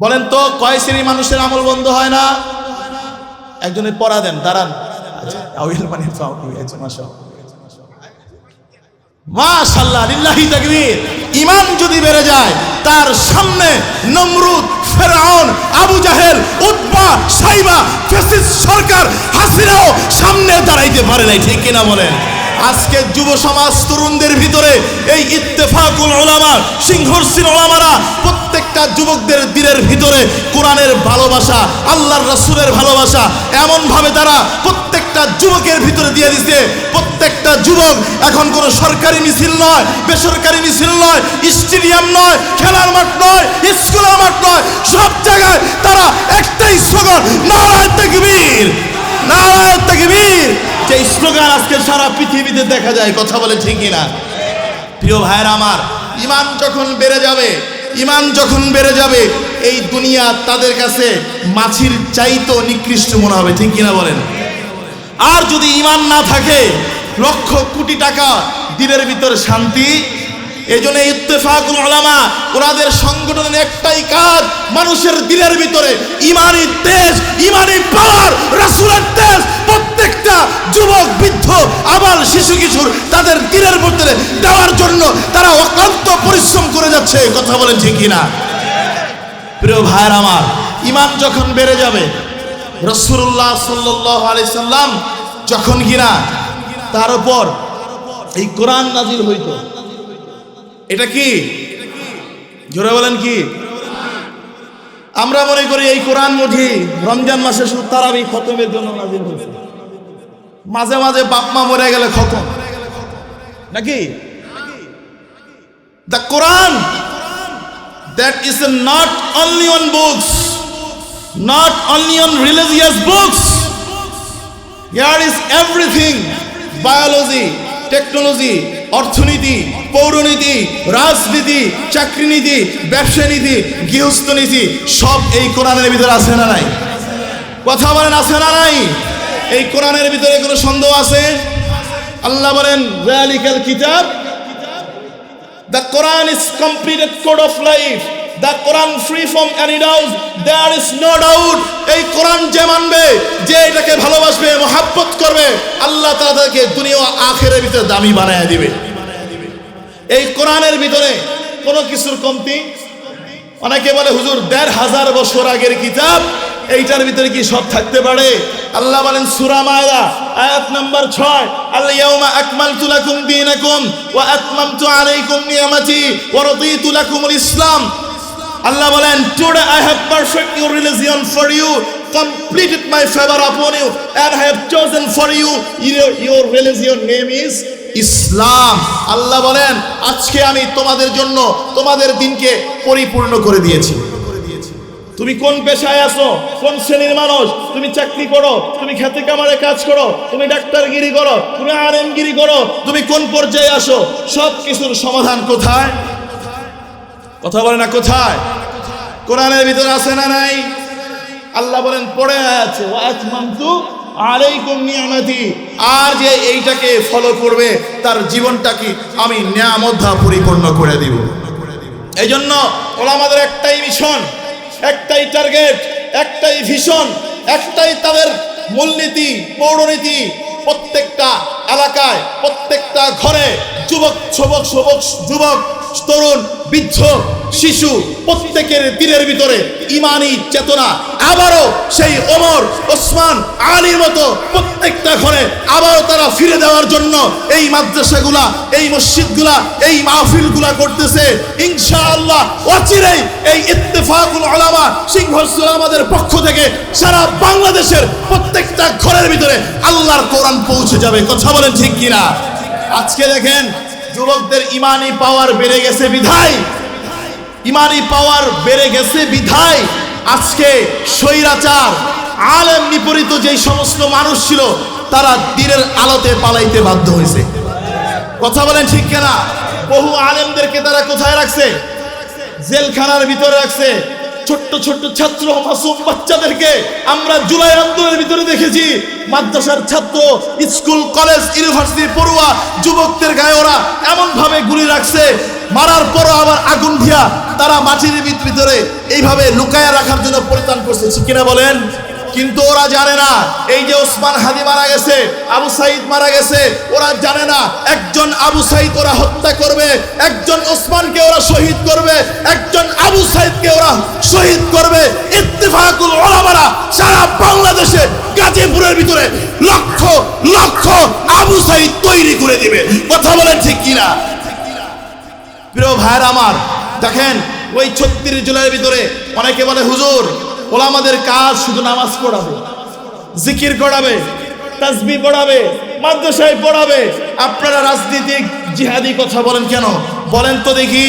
বলেন তো কয় শ্রেণী মানুষের আমল বন্ধ হয় না? একজনের পড়া দেন, দাঁড়ান। মাশাআল্লাহ, লিল্লাহি তাকবীর। ঈমান যদি বেড়ে যায়, তার সামনে নমরুদ, ফেরাউন, আবু জাহেল, উতবা, সাইবা, ফ্যাসিস্ট সরকার হাসিনাও সামনে দাঁড়াইতে পারে নাই, ঠিক কিনা বলেন? আজকে যুব সমাজ তরুণদের ভিতরে এই ইত্তেফাকুল উলামা, সিংহর্ষীর উলামারা প্রত্যেকটা যুবকদের দিলের ভিতরে কোরআনের ভালোবাসা, আল্লাহর রাসূলের ভালোবাসা এমন ভাবে তারা প্রত্যেকটা যুবকের ভিতরে দিয়ে দিচ্ছে। প্রত্যেকটা যুবক এখন কোনো সরকারি মিছিল নয়, বেসরকারি মিছিল নয়, স্টেডিয়াম নয়, খেলার মাঠ নয়, স্কুলের মাঠ নয়, সব জায়গায় তারা একটাই স্লোগান, নারায়ে তাকবীর, নারায়ে তাকবীর। যে স্লোগান আজকে সারা পৃথিবীতে দেখা যায়, কথা বলে ঠিক কিনা? প্রিয় ভাইরা আমার, ঈমান যখন বেড়ে যাবে, ঈমান যখন বেড়ে যাবে, এই দুনিয়া তাদের কাছে মাছির চাইতেও নিকৃষ্ট মনে হবে, ঠিক কিনা বলেন? আর যদি ঈমান না থাকে, লক্ষ কোটি টাকা দিলের ভিতরে শান্তি। এই জন্য ইত্তেফাকুল উলামা, ওনাদের সংগঠনের একটাই কাজ, মানুষের দিলের ভিতরে ঈমানি তেজ, ঈমানি পাওয়ার, রাসূলের তেজ প্রত্যেকটা যুবক, বৃদ্ধ, আবাল, শিশু, কিশোর তাদের দিলের ভিতরে দেওয়ার জন্য তারা অক্লান্ত পরিশ্রম করে যাচ্ছে, কথা বলেন ঠিক কিনা? প্রিয় ভাইরা আমার, ঈমান যখন বেড়ে যাবে, রাসূলুল্লাহ সাল্লাল্লাহু আলাইহি সাল্লাম যখন কিনা তার উপর এই কোরআন নাজিল হইত, এটা কি জোরে বলেন কি? আমরা মনে করি এই কোরআন মজি রমজান মাসে শুধু তারাবি খতমের জন্য নাজিল হয়েছে, মাঝে মাঝে বাপ মা মরে গেলে খতম, নাকি? The Quran, that is not only on books, not only on religious books. Here is everything: biology, technology, অর্থনীতি, পৌরনীতি, রাজনীতি, চাকরিনীতি, ব্যবসা নীতি, গৃহস্থ নীতি, সব এই কোরআনের ভিতরে আছে না নাই? কথা বলেন, আছে না নাই? এই কোরআনের ভিতরে কোনো সন্দেহ আছে? আল্লাহ বলেন, যালিকাল কিতাব, the Quran is completed code of life, the Quran free from any doubt, there is no doubt. এই কোরআন যে মানবে, যে এটাকে ভালোবাসবে, মহাব্বত করবে, আল্লাহ তাআলা তাকে দুনিয়া ও আখিরাতের ভিতরে দামি বানায় দিবে। এই কোরআনের ভিতরে কোনো কিছুর কমতি। অনেকে বলে হুজুর ১৫০০ বছর আগের কিতাব, এইটার ভিতরে কি সব থাকতে পারে? আল্লাহ বলেন সূরা মায়দা আয়াত নাম্বার ৬, আল ইয়াউমা আকমালতু লাকুম দীনাকুম ওয়া আতমামতু আলাইকুম নিয়ামাতি ওয়া রাদিতু লাকুমুল ইসলাম। আল্লাহ বলেন, today I have perfect your religion for you, completed my favor upon you, and I have chosen for you your religion name is ইসলাম। আল্লাহ বলেন, আজকে আমি তোমাদের জন্য তোমাদের দিনকে পরিপূর্ণ করে দিয়েছি। তুমি কোন পেশায় আছো, কোন শ্রেণীর মানুষ, তুমি চাকরি করো, তুমি খেতে কামারে কাজ করো, তুমি ডাক্তারগিরি করো, তুমি আলেমগিরি করো, তুমি কোন পর্যায়ে আসো, সব কিছুর সমাধান কোথায়? কথা বলে না, কোথায়? কোরআনের ভিতরে আছে না নাই? আল্লাহ বলেন, পড়ে আছে, ওয়া আতমামতু আলাইকুম নিয়ামতি। আর যে এইটাকে ফলো করবে, তার জীবনটাকে আমি নিয়ামত দ্বারা পরিপূর্ণ করে দিব। এই জন্য ওলামাদের একটাই মিশন, একটাই টার্গেট, একটাই ভিশন, একটাই তাদের মূলনীতি, পৌরনীতি। প্রত্যেকটা এলাকায়, প্রত্যেকটা ঘরে যুবক, যুবক, তরুণ, বৃদ্ধ, শিশু প্রত্যেকের দিলের ভিতরে ঈমানি চেতনা আবারও সেই ওমর, ওসমান, আলীর মতো প্রত্যেকটা ঘরে আবারও তারা ফিরে দেওয়ার জন্য এই মাদ্রাসাগুলা, এই মসজিদগুলা, এই মাহফিলগুলা করতেছে। ইনশাআল্লাহ অচিরেই এই ইত্তেফাকুল উলামা সিংহর্ষীর আমাদের পক্ষ থেকে সারা বাংলাদেশের প্রত্যেকটা ঘরের ভিতরে আল্লাহর কোরআন পৌঁছে যাবে। কথা বলেন ঠিক কিনা? আজকে দেখেন, যুবকদের ঈমানি পাওয়ার বেড়ে গেছে বিধায়, ঈমানি পাওয়ার বেড়ে গেছে বিধায় আজকে স্বৈরাচার, আলেম নিপরিত যেই সমস্ত মানুষ ছিল, তারা দিনের আলোতে পালাইতে বাধ্য হয়েছে। কথা বলেন ঠিক কিনা? বহু আলেমদেরকে তারা কোথায় রাখছে? জেলখানার ভিতরে রাখছে। ছোট্ট ছোট্ট ছাত্র, মাসুম বাচ্চাদেরকে আমরা জুলাই আন্দোলনের ভিতরে দেখেছি। মাদ্রাসার ছাত্র, স্কুল, কলেজ, ইউনিভার্সিটি পড়ুয়া যুবকদের গায়ে ওরা এমন ভাবে গুলি রাখছে, মারার পরও আবার আগুন দিয়া তারা মাটির ভিতরে এইভাবে লুকায়া রাখার জন্য পরিত্রাণ করছে, ঠিক কিনা বলেন? কিন্তু ওরা জানে না এই যে ওসমান হাদি মারা গেছে, আবু সাইদ মারা গেছে, ওরা জানে না একজন আবু সাইদ ওরা হত্যা করবে, একজন ওসমানকে ওরা শহীদ করবে, একজন আবু সাইদকে ওরা শহীদ করবে। ইত্তেফাকুল উলামারা সারা বাংলাদেশে গাজীপুরের ভিতরে লক্ষ লক্ষ আবু সাইদ তৈরি করে দিবে। কথা বলেন ঠিক কিনা? প্রিয় ভাইরা আমার, দেখেন ওই ৩৬ জুলাইয়ের ভিতরে অনেকে বলে হুজুর ওলামাদের কাজ শুধু নামাজ পড়াবে, জিকির করাবে, তাসবিহ পড়াবে, মাদ্রাসায় পড়াবে, আপনারা রাজনীতিক জিহাদি কথা বলেন কেন? বলেন তো দেখি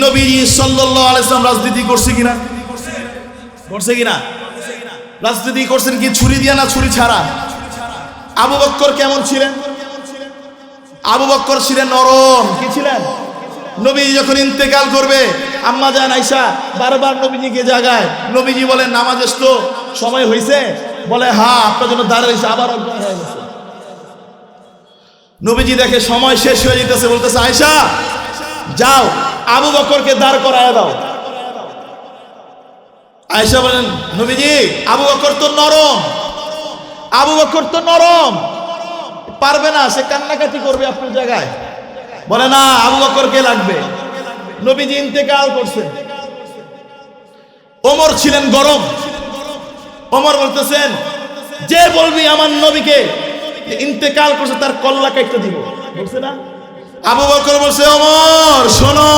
নবীজি সাল্লাল্লাহু আলাইহি ওয়াসাল্লাম রাজনীতি করছে কিনা? করছে কিনা? রাজনীতি করছেন কি ছুরি দিয়া না ছুরি ছাড়া? আবু বকর কেমন ছিলেন? আবু বকর ছিলেন নরম। কি ছিলেন? নবীজি যখন ইন্তেকাল করবে আম্মা জান আয়েশা বারবার নবীজিকে জাগায়, নবীজি বলেন নামাজের তো সময় হয়েছে, বলে হ্যাঁ আপনার জন্য দাঁড়িয়েছে, আবার অজ্ঞান হয়ে গেছে। নবীজি দেখে সময় শেষ হয়ে যেতেছে, বলতেছে আয়েশা যাও আবু বকরকে দাঁড় করায় দাও। আয়েশা বলেন নবীজি আবু বকর তো নরম, আবু বকর তো নরম, পারবে না, সে কান্নাকাটি করবে আপনার জায়গায়। বলে না আবু বকরকে লাগবে। নবীজি ইন্তেকাল করছেন, ওমর ছিলেন গরম। ওমর বলতেছেন যে বলবি আমার নবীকে ইন্তেকাল করছে তার কল্লা কাটতে দিব, বলছে না? আবু বকর বলছে ওমর শোনো,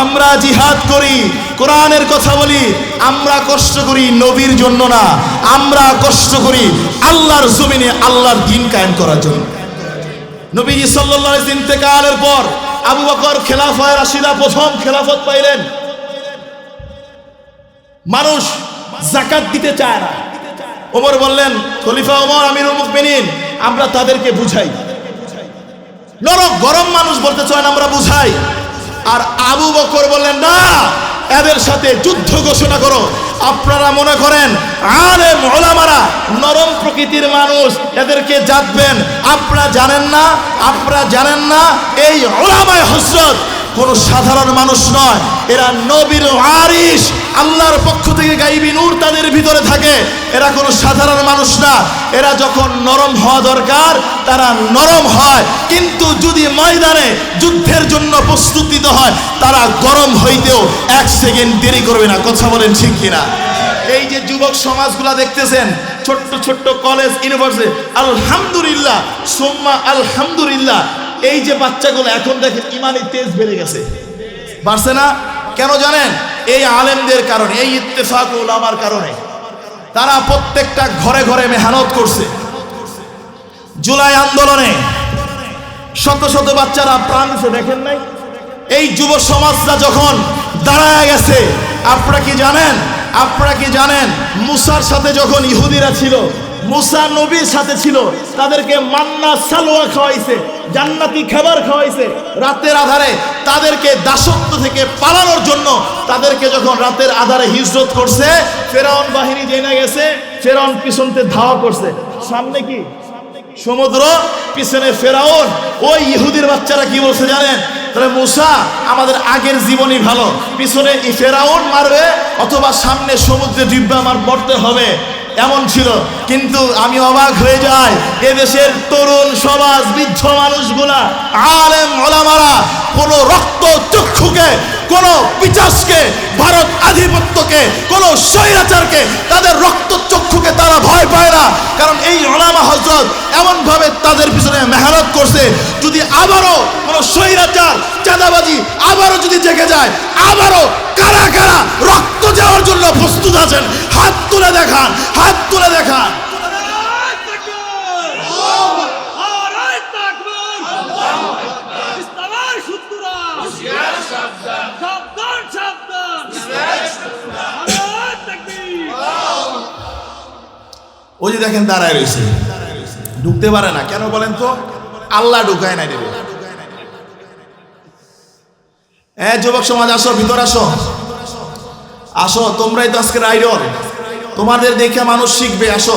আমরা জিহাদ করি, কোরআনের কথা বলি, আমরা কষ্ট করি নবীর জন্য না, আমরা কষ্ট করি আল্লাহর জমিনে আল্লাহর দ্বীন কায়েম করার জন্য। নবীজি সাল্লাল্লাহু আলাইহি ইন্তেকালের পর আবু বকর খেলাফায়ে রাশিদা প্রথম খেলাফত পাইলেন। মানুষ যাকাত দিতে চায় না। ওমর বললেন খলিফা ওমর আমিরুল মুমিনিন আমরা তাদেরকে বুঝাই। নরম গরম মানুষ বলতে চায় না, আমরা বুঝাই। আর আবু বকর বললেন না, এদের সাথে যুদ্ধ ঘোষণা করো। আপনারা মনে করেন আলেম ওলামারা নরম প্রকৃতির মানুষ, এদেরকে জাতবেন? আপনারা জানেন না, আপনারা জানেন না এই ওলামায়ে হযরত কোনো সাধারণ মানুষ নয়, এরা নবীর ওয়ারিস, আল্লাহর পক্ষ থেকে গায়বী নূর তাদের ভিতরে থাকে। এরা কোনো সাধারণ মানুষ না। এরা যখন নরম হওয়া দরকার তারা নরম হয়, কিন্তু যদি ময়দানে যুদ্ধের জন্য প্রস্তুত নিতে হয় তারা গরম হইতেও 1 সেকেন্ড দেরি করবে না। কথা বলেন ঠিক কিনা? এই যে যুবক সমাজগুলা দেখতেছেন, ছোট্ট ছোট্ট কলেজ ইউনিভার্সিটি, আলহামদুলিল্লাহ সুম্মা আলহামদুলিল্লাহ, এই যে বাচ্চাগুলো এখন দেখেন ইমানি তেজ বেড়ে গেছে, বাড়ছে না? কেন জানেন? এই আলেমদের কারণে, এই ইত্তেফাক উলামার কারণে। তারা প্রত্যেকটা ঘরে ঘরে মেহনত করছে। জুলাই আন্দোলনে শত শত বাচ্চারা প্রাণ দিছে, দেখেন নাই? এই যুব সমাজটা যখন দাঁড়ায় গেছে, আপনারা কি জানেন? আপনারা কি জানেন মুসার সাথে যখন ইহুদিরা ছিল, মুসা নবীর সাথে ছিল, তাদেরকে মান্না সালোয়া খাওয়াইছে, জান্নাতি খাবার খাওয়াইছে। রাতের আধারে তাদেরকে দাসত্ব থেকে পালানোর জন্য তাদেরকে যখন রাতের আধারে হিজরত করছে, ফেরাউন বাহিনী জেনে গেছে, ফেরাউন পিছনতে ধাওয়া করছে। সামনে কি সমুদ্র, পিছনে ফেরাউন। ওই ইহুদির বাচ্চারা কি বলছে জানেন? তাহলে মুসা আমাদের আগের জীবনই ভালো, পিছনে ফেরাউন মারবে অথবা সামনে সমুদ্রে ডিব্বা আমার পড়তে হবে, এমন ছিল। কিন্তু আমি অবাক হয়ে যাই, এদেশের তরুণ সমাজ, বৃদ্ধ মানুষগুলা, আলেম ওলামারা কোনো রক্ত চক্ষুকে, কোনো পিচাসকে, ভারত আধিপত্যকে, কোনো স্বৈরাচারকে, তাদের রক্ত চক্ষুকে তারা ভয় পায় না। কারণ এই ওলামা হযরত এমনভাবে তাদের পিছনে মেহনত করছে, যদি আবারও কোনো স্বৈরাচার চাঁদাবাজি আবারও যদি জেগে যায়, আবারও কারা কারা রক্ত দেওয়ার জন্য প্রস্তুত আছেন? হাত তুলে দেখান, হাত তুলে দেখান। ওই যে দেখেন দাঁড়ায় রয়েছে, ঢুকতে পারে না। কেন বলেন তো? আল্লাহ ঢুকায় নাই দেবে। যুবক সমাজ আসো, ভিতর আসো, আসো, তোমরাই তো আজকের আইডল, তোমাদের দেখে মানুষ শিখবে, আসো।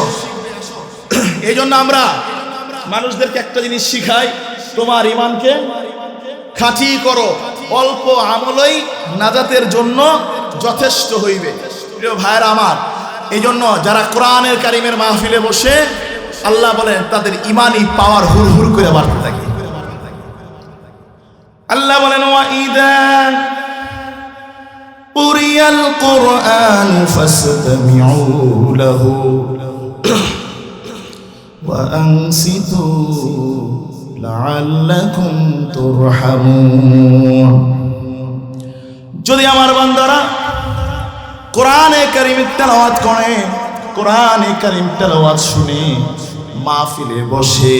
এই জন্য আমরা মানুষদেরকে একটা জিনিস শিখাই, তোমার ইমানকে খাঁটি করো, অল্প আমলই নাজাতের জন্য যথেষ্ট হইবে। প্রিয় ভাইরা আমার, এই জন্য যারা কোরআনের কারিমের মাহফিলে বসে আল্লাহ বলেন তাদের ইমানি পাওয়ার হুর হুর করে বাড়তে থাকে। আল্লাহ বলেন ওয়াইদা কুরিয়াল কুরআন ফাসতামিউ লাহু ওয়া আনসিতু লাআল্লাকুম তুরহামুন। যদি আমার বান্দারা কোরআনে কারীম তেলাওয়াত করে, কোরআনে কারীম তেলাওয়াত শুনে মাহফিলে বসে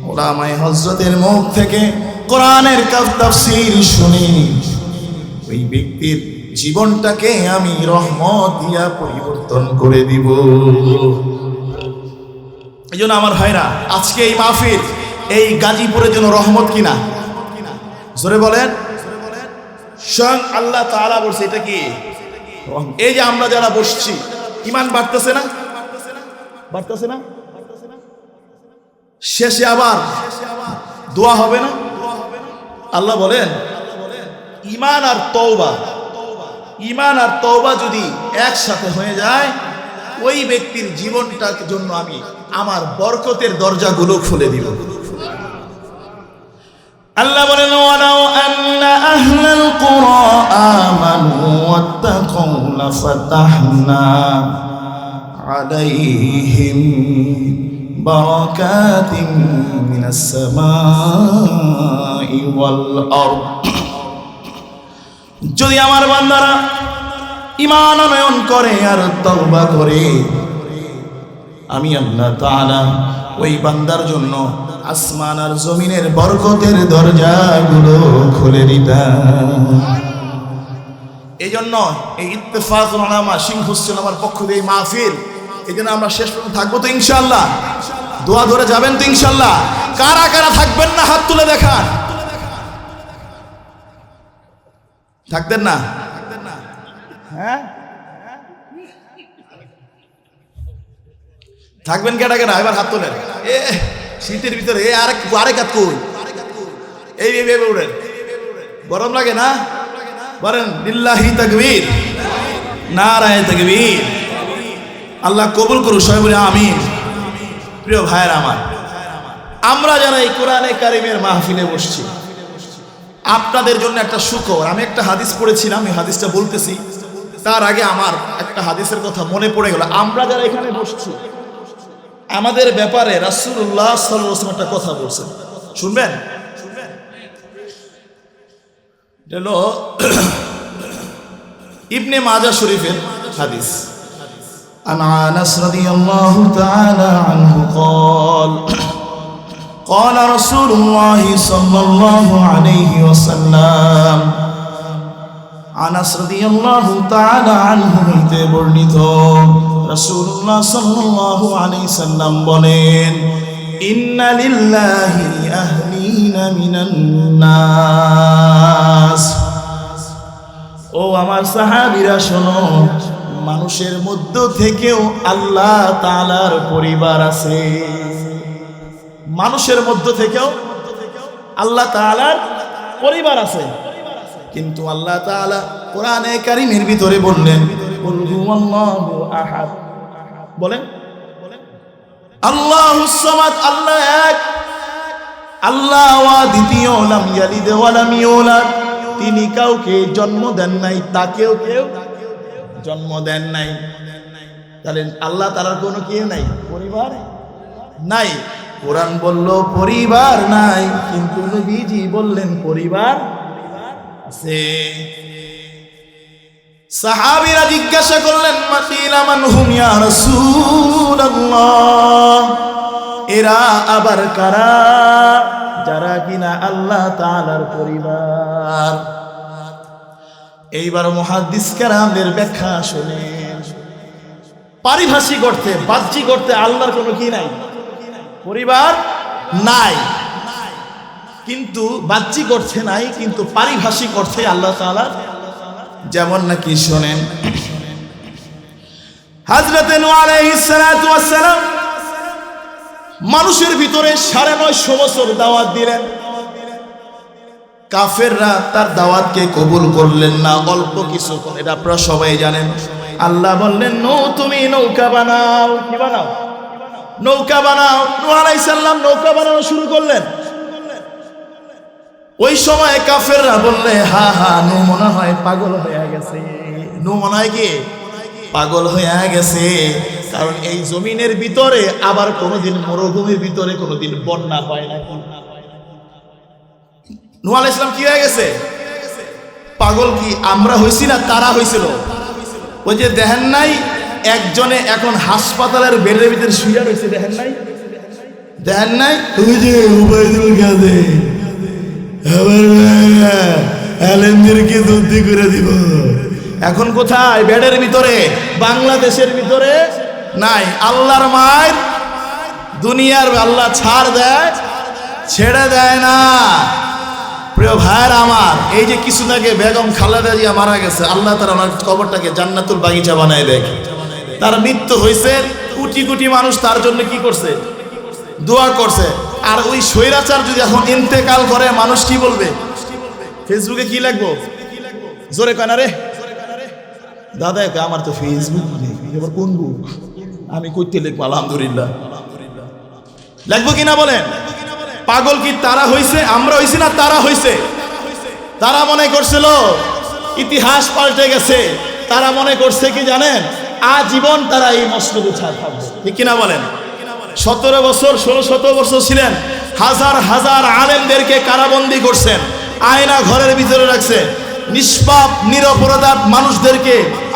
উলামায়ে হযরতের মুখ থেকে কোরআনের তাফসীর শুনি, ওই ব্যক্তির জীবনটাকে আমি রহমত দিয়া পরিবর্তন করে দিব। এই জন্য আমার ভাইরা, আজকে এই মাহফিল এই গাজীপুরের জন্য রহমত কিনা? জোরে বলেন। স্বয়ং আল্লাহ তাআলা বলছে এটা কি? এই যে আমরা যারা বসছি, ঈমান বাড়তেছে না? বাড়তেছে না? শেষে আবার দোয়া হবে না? আল্লাহ বলেন ঈমান আর তওবা, ঈমান আর তওবা যদি একসাথে হয়ে যায়, ওই ব্যক্তির জীবনটার জন্য আমি আমার বরকতের দরজাগুলো খুলে দিব। আল্লাহ বলেন ওয়ালাউ আন্না আহলাল কুরা আমানু ওয়াত্তাকাউ লাফাতাহনা আলাইহিম বারাকাতিন মিনাস সামাই ওয়াল আরদ। যদি আমার বান্দারা ঈমান আনয়ন করে আর তওবা করে, আমি আল্লাহ তাআলা ওই বান্দার জন্য আসমান আর জমিনের বরকতের দরজাগুলো খুলে দিতাম। এই জন্য এই ইত্তেফাকুল উলামা সিংহুসেন আমার পক্ষ থেকে মাহফিল, এই জন্য আমরা শেষ পর্যন্ত থাকবো তো ইনশাআল্লাহ? দোয়া ধরে যাবেন তো ইনশাআল্লাহ? কারা কারা থাকবেন না হাত তুলে দেখান। থাকতেন না? হ্যাঁ, থাকবেন কেটা কেটা? এবার হাত তোলেন। এ শীতের ভিতরে আরেক হাত কই, এই উঠেন, গরম লাগে না? বলেন লিল্লাহি তাকবীর, নারায়ে তাকবীর। আল্লাহ কবুল করুন, সবাই বলে আমিন। প্রিয় ভাইয়েরা আমার, আমরা যারা এই কোরআনে কারিমের মাহফিলে বসছি, আপনাদের জন্য একটা সুখবর। আমি একটা হাদিস পড়েছিলাম, এই হাদিসটা বলতেছি, তার আগে আমার একটা হাদিসের কথা মনে পড়ে গেল। আমরা যারা এখানে বসছি, আমাদের ব্যাপারে রাসূলুল্লাহ সাল্লাল্লাহু আলাইহি ওয়াসাল্লাম একটা কথা বলছেন, শুনবেন? এটা হলো ইবনে মাজাহ শরীফের হাদিস। আন আনাস রাদিয়াল্লাহু তাআলা আনহু قال قال رسول الله صلى الله عليه وسلم। আনাস রাদিয়াল্লাহু তাআলা আনহু হইতে বর্ণিত, রাসূলুল্লাহ সাল্লাল্লাহু আলাইহি সাল্লাম বলেন, ইন্না লিল্লাহি আহলিনা মিনান নাস। ও আমার সাহাবীরা শোনো, মানুষের মধ্য থেকেও আল্লাহ তাআলার পরিবার আছে। মানুষের মধ্য থেকেও আল্লাহ তাআলার পরিবার আছে। কিন্তু আল্লাহ তাআলা কোরআনে কারীমের ভিতরে বললেন কুল হুয়াল্লাহু আহাদ। বলেন আল্লাহুস সামাদ, আল্লাহ এক, আল্লাহ দ্বিতীয়, লাম ইয়ালিদ ওয়া লাম ইউলাদ, তিনি কাউকে জন্ম দেন নাই, তাকেও কেউ জন্ম দেন নাই। তাহলে আল্লাহ তাআলার কোনো কি নাই? পরিবার নাই। কোরআন বলল পরিবার নাই, কিন্তু নবীজি বললেন পরিবার আছে। সাহাবীরা জিজ্ঞাসা করলেন মাকিলা মানহুম ইয়া রাসূলুল্লাহ, এরা আবার কারা যারা কিনা আল্লাহ তাআলার পরিবার? এইবার মুহাদ্দিস কেরামদের ব্যাখ্যা শুনেন। পারিভাষিক অর্থে, বাহ্যিক অর্থে আল্লাহর কোনো কি নাই? পরিবার নাই। কিন্তু বাহ্যিক অর্থে নাই, কিন্তু পারিভাষিক অর্থে আল্লাহ তাআলা। যেমন নাকি শোনেন, হযরত নূহ আলাইহিস সালাতু ওয়াস সালাম মানুষের ভিতরে ৯৫০ বছর দাওয়াত দিলেন। কাফেররা তার দাওয়াতকে কবুল করলেন না অল্প কিছু, এটা আপনারা সবাই জানেন। আল্লাহ বললেন নূহ তুমি নৌকা বানাও। কি বানাও? নৌকা বানাও। নূহ আলাইহিস সালাম নৌকা বানানো শুরু করলেন। ওই সময় কাফেররা বললে হা হা নূহ মনে হয় পাগল হয়ে গেছে। নূহ মনে হয় কি পাগল হয়ে গেছে, কারণ এই জমিনের ভিতরে আবার কোনোদিন মরুভূমির ভিতরে কোনোদিন বন্যা হয় না। নূহ আলাইহিস সালাম কি হয়ে গেছে? পাগল। কি আমরা হইছি না তারা হইছিল? ওই যে দেখেন নাই একজনে এখন হাসপাতালের বেডের ভিতরে শুয়ে রয়েছে, দেখেন নাই? দেখেন নাই ওই যে উবাইদুল কাদের আলেমদেরকে যুদ্ধি করে দিব। এখন কোথায়? বেডের ভিতরে, বাংলাদেশের ভিতরে নাই। আল্লাহর মায়ের দুনিয়ার আল্লাহ ছাড় দেয়, ছেড়ে দেয় না। প্রিয় ভাইয়ের আমার, এই যে কিছু আগে বেগম খালেদা জিয়া মারা গেছে, আল্লাহ তাআলা ওনার কবরটাকে জান্নাতুল বাগিচা বানায় দেয়। তার মৃত্যু হয়েছে, কোটি কোটি মানুষ তার জন্য কি করছে? দোয়া করছে। আর ওই স্বৈরাচার যদি এখন ইন্তেকাল করে, মানুষ কি বলবে? ফেসবুকে কি লিখবো? জোরে কয় না রে দাদা, আমার তো ফেসবুক নেই, এবার কোন বুক আমি কইতে লিখবো? আলহামদুলিল্লাহ লিখবো কিনা বলেন? পাগল কি তারা হইছে? আমরা হইছি না তারা হইছে? তারা মনে করছিল ইতিহাস পাল্টে গেছে। তারা মনে করছে কি জানেন, আজীবন তারা এই মসনদে ছাড় থাকবে। ঠিক কিনা বলেন? 17 বছর 16-17 বছর ছিলেন, হাজার হাজার আলেমদেরকে কারাবন্দী করছেন, আয়না ঘরের ভিতরে রাখছে, নিষ্পাপ নিরপরাধ মানুষদেরকে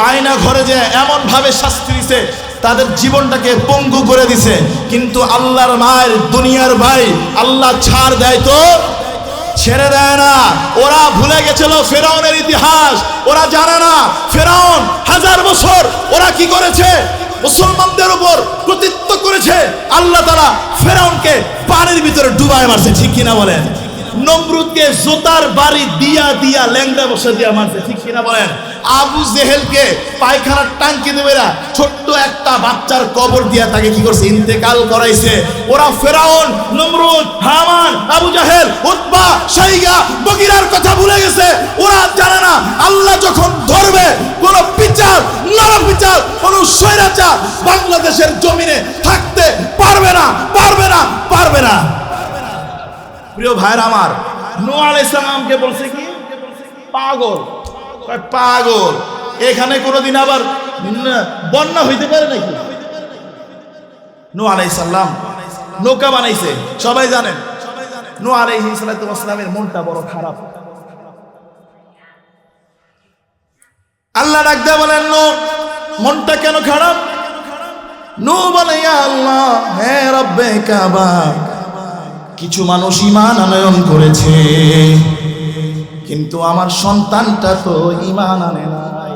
আয়না ঘরে যে এমন ভাবে শাস্তি দিছে, তাদের জীবনটাকে পঙ্গু করে দিছে। কিন্তু আল্লাহর মায়ের দুনিয়ার ভাই আল্লাহ ছাড় দেয় তো ছেড়ে দেয় না। ওরা ভুলে গেছিল ফেরাউনের ইতিহাস, ওরা জানে না ফেরাউন হাজার বছর ওরা কি করেছে, মুসলমানদের উপর কর্তৃত্ব করেছে। আল্লাহ তাআলা ফেরাউনকে পানির ভিতরে ডুবায় মারছে। ঠিক কিনা বলেন? নমরুদকে জোতার বাড়ি দিয়া দিয়া ল্যাংড়া বসে দিয়া মারছে। ঠিক কিনা বলেন? আবু জেহেলকে পায়খানার টাঙ্কি দেবে না, ছোট্ট একটা বাচ্চার কবর দিয়া তাকে কি করছে? ইন্তেকাল করাইছে। ওরা ফেরাউন, নমরুদ, হামান, আবু জাহেল, উতবা, শাইগা, বগিরার কথা ভুলে গেছে। ওরা জানে না আল্লাহ যখন ধরবে কোন বিচার, নরক বিচার, কোন স্বৈরাচার বাংলাদেশের জমিনে থাকতে পারবে না, পারবে না, পারবে না। প্রিয় ভাইরা আমার, নূহ আলাইহিস সালামকে বলছে কি? পাগল। পাগল। এখানে কোনোদিন আবার বন্যা হইতে পারে নাকি? নূহ আলাইহিস সালাম নৌকা বানাইছে, সবাই জানেন। নূহ আলাইহিস সালামের মনটা বড় খারাপ। আল্লাহ ডাক দিয়ে বলেন, নূহ মনটা কেন খারাপ? নূহ বলে, ইয়া আল্লাহ, হে রব্বে কাবা, কিছু মানুষ ঈমান আনয়ন করেছে, কিন্তু আমার সন্তানটা তো ঈমান আনে নাই।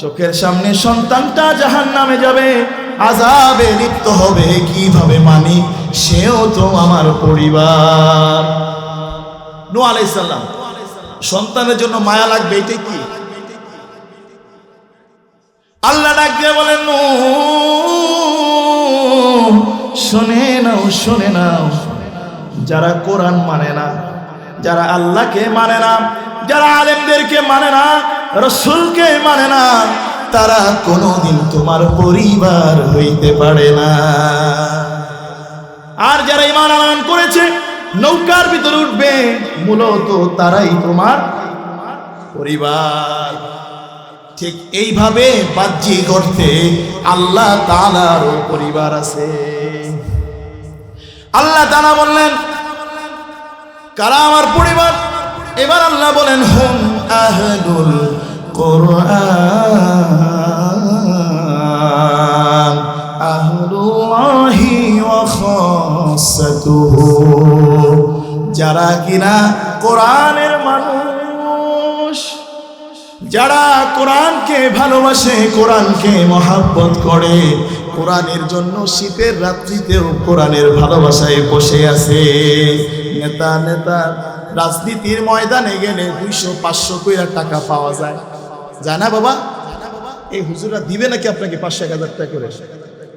চোখের সামনে সন্তানটা জাহান্নামে যাবে, আযাবে লিপ্ত হবে, কিভাবে মানি? সেও তো আমার পরিবার। নূহ আলাইহিস সালাম সন্তানের জন্য মায়া লাগবে, এটাই কি? আল্লাহ ডাক দিয়ে বলেন, নূহ শুনে নাও, শুনে নাও, যারা কোরআন মানে না, যারা আল্লাহকে মানে না, যারা আলেমদেরকে মানে না, রাসূলকে মানে না, তারা কোনোদিন তোমার পরিবার হইতে পারে না। আর যারা ঈমান আনয়ন করেছে, নৌকার ভিতরে উঠবে, মূলত তারাই তোমার পরিবার। ঠিক এইভাবে বাহ্যিক অর্থে আল্লাহ তাআলারও পরিবার আছে। আল্লাহ তাআলা বললেন, কারা আমার পরিবার? এবার আল্লাহ বলেন, হুম আহলুল কুরআন আহলুল্লাহি ওয়া খাসাতুহু, যারা কিনা কোরআনের মানুষ, যারা কোরআনকে ভালোবাসে, কোরআনকে মহব্বত করে, কোরআনের জন্য শীতের রাত্রিতেও কোরআনের ভালোবাসায় বসে আছে। নেতা নেতা রাজনীতির ময়দানে গেলে 200-500 কইরা টাকা পাওয়া যায়, যায় না বাবা? এই হুজুররা দিবে নাকি আপনাকে 500-1000 টাকা করে?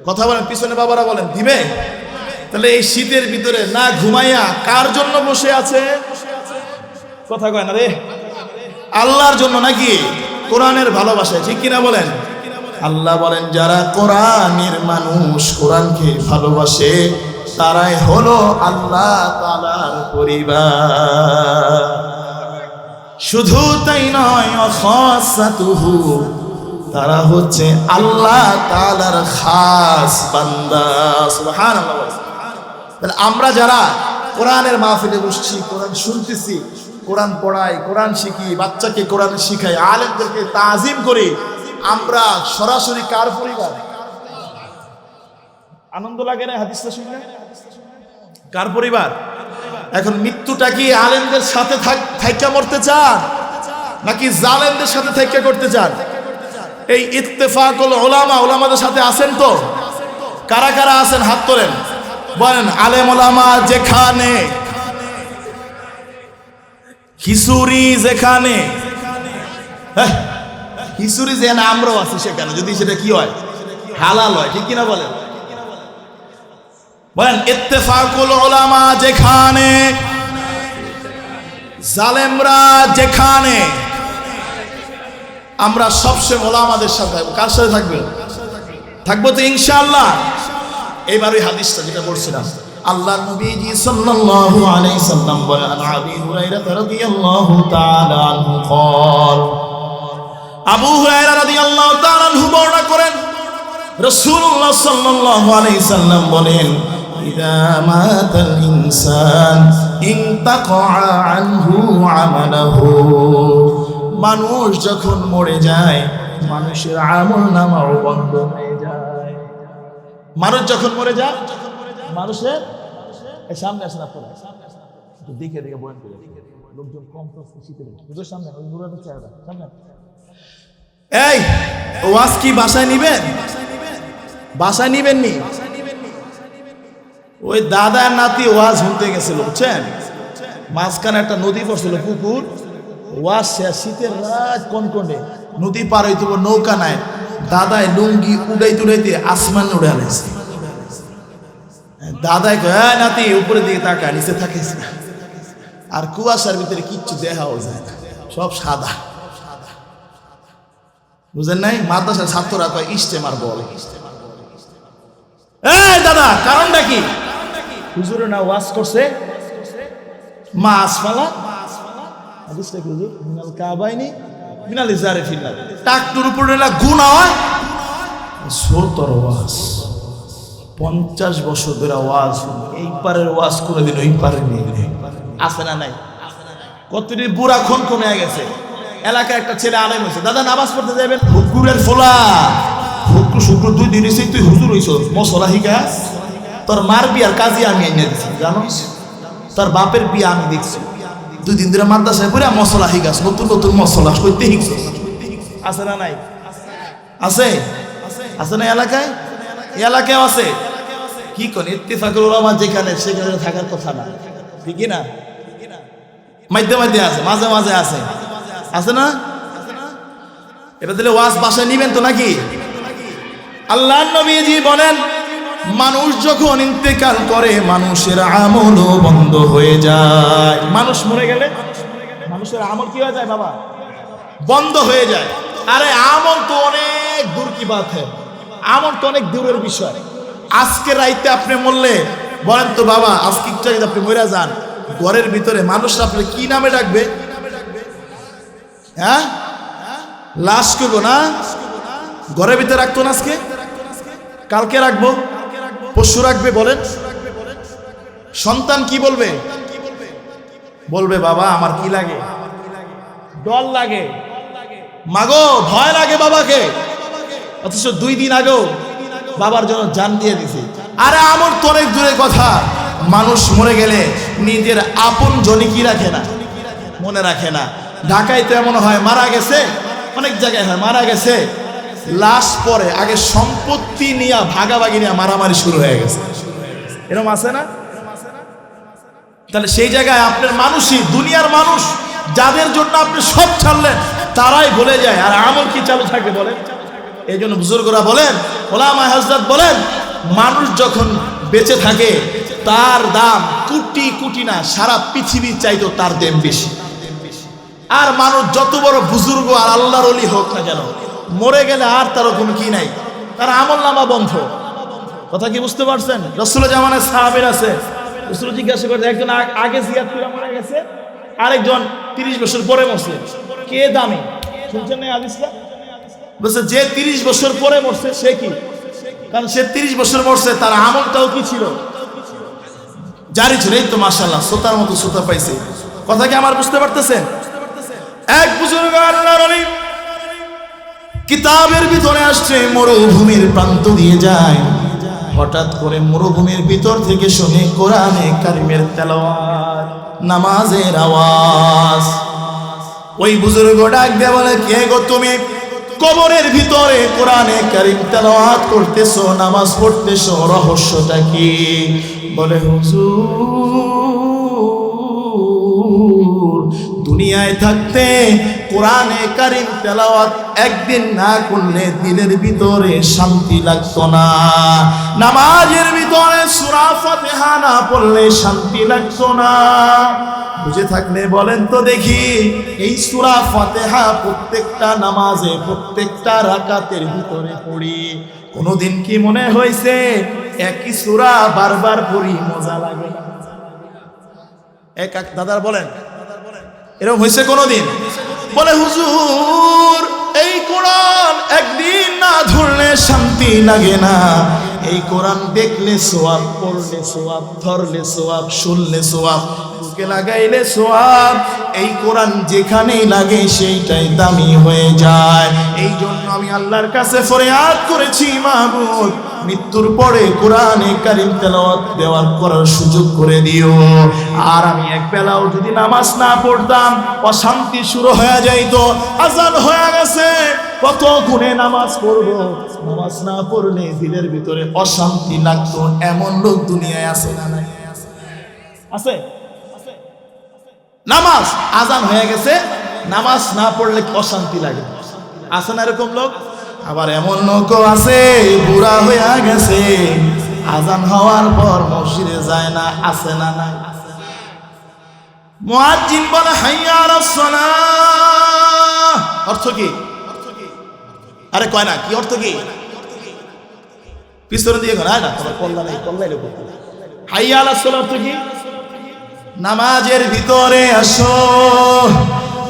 কথা বলেন, পিছনে বাবারা বলেন দিবে? তাহলে এই শীতের ভিতরে না ঘুমাইয়া কার জন্য বসে আছে? কথা কয় না রে, আল্লাহর জন্য নাকি কোরআনের ভালোবাসা, ঠিক কিনা বলেন? আল্লাহ বলেন যারা কোরআনের মানুষ, কোরআনকে ভালোবাসে, তারাই হলো আল্লাহ তাআলার পরিবার। শুধু তাই নয়, খাসাতুহু, তারা হচ্ছে আল্লাহ তাআলার খাস বান্দা। সুবহানাল্লাহ। তাহলে আমরা যারা কোরআনের মাহফিলে বসছি, কোরআন শুনতেছি, কোরআন পড়াই, কোরআন শিখি, বাচ্চাকে কোরআন শিখাই, আলেমদেরকে তাজিম করি, আমরা সরাসরি কার পরিবার? আনন্দ লাগে না হাদিসটা শুনলে? কার পরিবার? এখন মৃত্যুটা কি আলেমদের সাথে থাইকা মরতে চান নাকি জালেমদের সাথে থাইকা করতে চান? এই ইত্তেফাকুল উলামা, উলামাদের সাথে আছেন তো? কারা কারা আছেন হাত তোলেন, বলেন। আলেম উলামা যেখানে, খিচুড়ি যেখানে, খিচুড়ি যেখানে আমরাও আছি সেখানে, যদি সেটা কি হয়, হালাল হয়, ঠিক কিনা বলেন? বলেন ইত্তেফাকুল উলামা যেখানে, জালেমরা যেখানে, আমরা সবসময় উলামাদের সাথে থাকবো। কার সাথে থাকবে? থাকবো তো ইনশাআল্লাহ। এইবার ওই হাদিসটা যেটা বলছিলাম, আল্লাহর নবীজি সাল্লাল্লাহু আলাইহি সাল্লাম বলেন, আবু হুরায়রা রাদিয়াল্লাহু তাআলা আনহু قال, আবু হুরায়রা রাদিয়াল্লাহু তাআলা আনহু বর্ণনা করেন, রাসূলুল্লাহ সাল্লাল্লাহু আলাইহি সাল্লাম বলেন, ইযা মাতাল ইনসান ইনতাকা আনহু আমালুহু, মানুষ যখন মরে যায়, মানুষের আমলনামাও বন্ধ হয়ে যায়। মানুষ যখন মরে যায়, মানুষের সামনে আসেন, আপনারা দেখে দেখে বয়ান করে, লোকজন কম শীতের সামনে, ওই নুরানের চেহারা সামনে। এই ওয়াজ কি বাসায় নিবেন? বাসায় নিবেন নি? ওই দাদা নাতি ওয়াজ শুনতে গেছিল, বুঝছেন, মাঝখানে একটা নদী পড়ছিল, পুকুর, ওয়াজ শেষ, শীতের রাত কনকনে, নদী পার হইতে নৌকা নাই, দাদায় লুঙ্গি উড়াইতে উড়াইতে আসমান উড়ে আনেছে। দাদাই কয়, নাতি উপরের দিকে তাকা, নিচে থাকিস না। আর কুয়াশার ভিতরে কিচ্ছু দেখাও যায় না, সব সাদা, বুঝেন নাই? মাদ্রাসার ছাত্ররা কয় ইস্তেমার বল। এই দাদা, কারণটা কি? হুজুরে না ওয়াজ করছে মাছ ফালা, হাদিসটা কি হুজুর? মিনাল কাবাইনি মিনাল ইজারে ফিল্লাহ, টাকটুর উপরে না গুনাহ হয়। সত্তর ওয়াজ, 50 বছর ধরে ওয়াজ, এই পারের ওয়াজ করে দিন, ওই পারে নিয়ে আসে না নাই? কতদিন বুড়া খন কমে গেছে। এলাকায় একটা ছেলে আলেম হয়েছে, দাদা নামাজ পড়তে যাবেন, হুকুরের ফোলা, হুকু শুক্র 2 দিন এসে তুই হুজুর হইছ, মশলা হিকাস, তোর মার বিয়ার কাজে আমি এনে দিচ্ছি, জানোস, তোর বাপের বিয়া আমি দেখছি, 2 দিন ধরে মাদ্রাসায় পড়ে মশলা হিকাস, নতুন নতুন মশলা করতে হিকছ। আছে না নাই? আছে, আছে না এলাকায়? এলাকায় আছে। কি করে ইত্তেফাকুল উলামা যেখানে, সেখানে থাকার কথা না, ঠিকই না? মাঝে মাঝে আছে, মাঝে মাঝে আছে, আছে না? এটা দিলে ওয়াজ বাসায় নিবেন তো নাকি? আল্লাহর নবীজি বলেন, মানুষ যখন ইন্তেকাল করে, মানুষের আমলও বন্ধ হয়ে যায়। মানুষ মরে গেলে মানুষের আমল কি হয়ে যায় বাবা? বন্ধ হয়ে যায়। আরে আমল তো অনেক দূর কি বাত হয়, আমল তো অনেক দূরের বিষয়। আজকে রাইতে আপনি মরলে, বলেন তো বাবা, আজকে যদি আপনি মরে যান, ঘরের ভিতরে মানুষরা আপনি কি নামে ডাকবে? হ্যাঁ, লাশ করবো না, ঘরের ভিতরে রাখতো না, আজকে কালকে রাখবো, পরশু রাখবে। বলেন সন্তান কি বলবে? বলবে বাবা আমার কি লাগে, ডর লাগে, মাগো ভয় লাগে বাবাকে, অথচ 2 দিন আগেও বাবার জন্য জান দিয়ে দিছে। আরে আমল তো অনেক দূরের কথা। মানুষ মরে গেলে নিজের আপন জনই কি রাখে না, মনে রাখে না। ঢাকায় তো এমন হয়, মারা গেছে, অনেক জায়গায় হয়, মারা গেছে, লাশ পরে আগে সম্পত্তি নিয়ে ভাগাভাগি নিয়ে মারামারি শুরু হয়ে গেছে, এরকম আছে না? তাহলে সেই জায়গায় আপনার মানুষই, দুনিয়ার মানুষ যাদের জন্য আপনি সব ছাড়লেন, তারাই ভুলে যায়, আর আমল কি চালু থাকে বলেন? এই জন্য বুজুর্গরা বলেন, ওলামা হযরত বলেন, মানুষ যখন বেঁচে থাকে তার দাম কোটি কোটি না, সারা পৃথিবীর চাইতো তার দাম বেশি। আর মানুষ যত বড় বুজুর্গ আর আল্লাহর ওলি হোক না কেন, মরে গেলে আর তার কোনো কি নাই, তার আমলনামা বন্ধ। কথা কি বুঝতে পারছেন? রাসূলের জামানায় সাহাবীর আছে, রাসূল জিজ্ঞাসা করতে, একজন আগে জিয়াদ করে মরে গেছে, আরেকজন 30 বছর পরে মরছে, কে দামি? শুনছেন না হাদিসটা? বলছে যে 30 বছর পরে মরছে সে কি, কারণ সে 30 বছর মরছে, তার আমলটাও কি ছিল, জারি ছিল। এই তো মাশাআল্লাহ, শ্রোতার মতো শ্রোতা পাইছে। কথা কি আমার বুঝতে পারতেছেন? এক বুজুর্গ আল্লাহর ওলি কিতাবের ভিতরে আসছে, মরুভূমির প্রান্ত দিয়ে যায়, হঠাৎ করে মরুভূমির ভিতর থেকে শুনে কোরআনে কারিমের তেলাওয়াত, নামাজের আওয়াজ। ওই বুজুর্গ ডাক দিয়ে বলে, কে গো তুমি? কবরের ভিতরে কোরআনে কারিম তেলাওয়াত করতেছো, নামাজ পড়তেছো, রহস্যটা কি? বলে, হুজুর, দুনিয়ায় থাকতে কোরআনে কারিম তেলাওয়াত একদিন না করলে দিলের ভিতরে শান্তি লাগতো না, নামাজের ভিতরে সূরা ফাতিহা না পড়লে শান্তি লাগতো না। বুঝে থাকলে বলেন তো দেখি, এই সূরা ফাতিহা প্রত্যেকটা নামাজে প্রত্যেকটা রাকাতের ভিতরে পড়ি, কোনোদিন কি মনে হয়েছে একই সূরা বারবার পড়ি মজা লাগে না? এক দাদার বলেন, এরকম হয়েছে কোনোদিন? বলে, হুজুর, এই কোরআন একদিন না ধরলে শান্তি লাগে না, এই কোরআন দেখলে সোয়াব, পড়লে সোয়াব, ধরলে সোয়াব, শুনলে সোয়াব, বুকে লাগাইলে সোয়াব, এই কোরআন যেখানেই লাগে সেইটাই দামি হয়ে যায়। এই জন্য আমি আল্লাহর কাছে ফরিয়াদ করেছি, মাহবুব, মৃত্যুর পরে কোরআনে কারিম তেলাওয়াত করার সুযোগ করে দিও। আর আমি এক বেলাও যদি নামাজ না পড়তাম, অশান্তি শুরু হয়ে যাইতো। আজান হয়ে গেছে, কত গুণে নামাজ পড়বো, নামাজ না পড়লে দিলের ভিতরে অশান্তি লাগতো। এমন লোক দুনিয়ায় আছে না? নাই? আছে? নামাজ আজান হয়ে গেছে, নামাজ না পড়লে অশান্তি লাগে, আছে না এরকম লোক? আবার এমন লোকও আছে, বুড়া হয়ে গেছে, আজান হওয়ার পর মসজিদে যায় না, আছে না? নাই? মুয়াজ্জিন বলে, হাইয়া আলাস সালাহ, অর্থ কি? আরে কয় না, কি অর্থ কি? পিছনে দিয়ে ঘর না, কল্লাই লোক। হাইয়া আলাস সালাহ অর্থ কি? নামাজের ভিতরে আসো।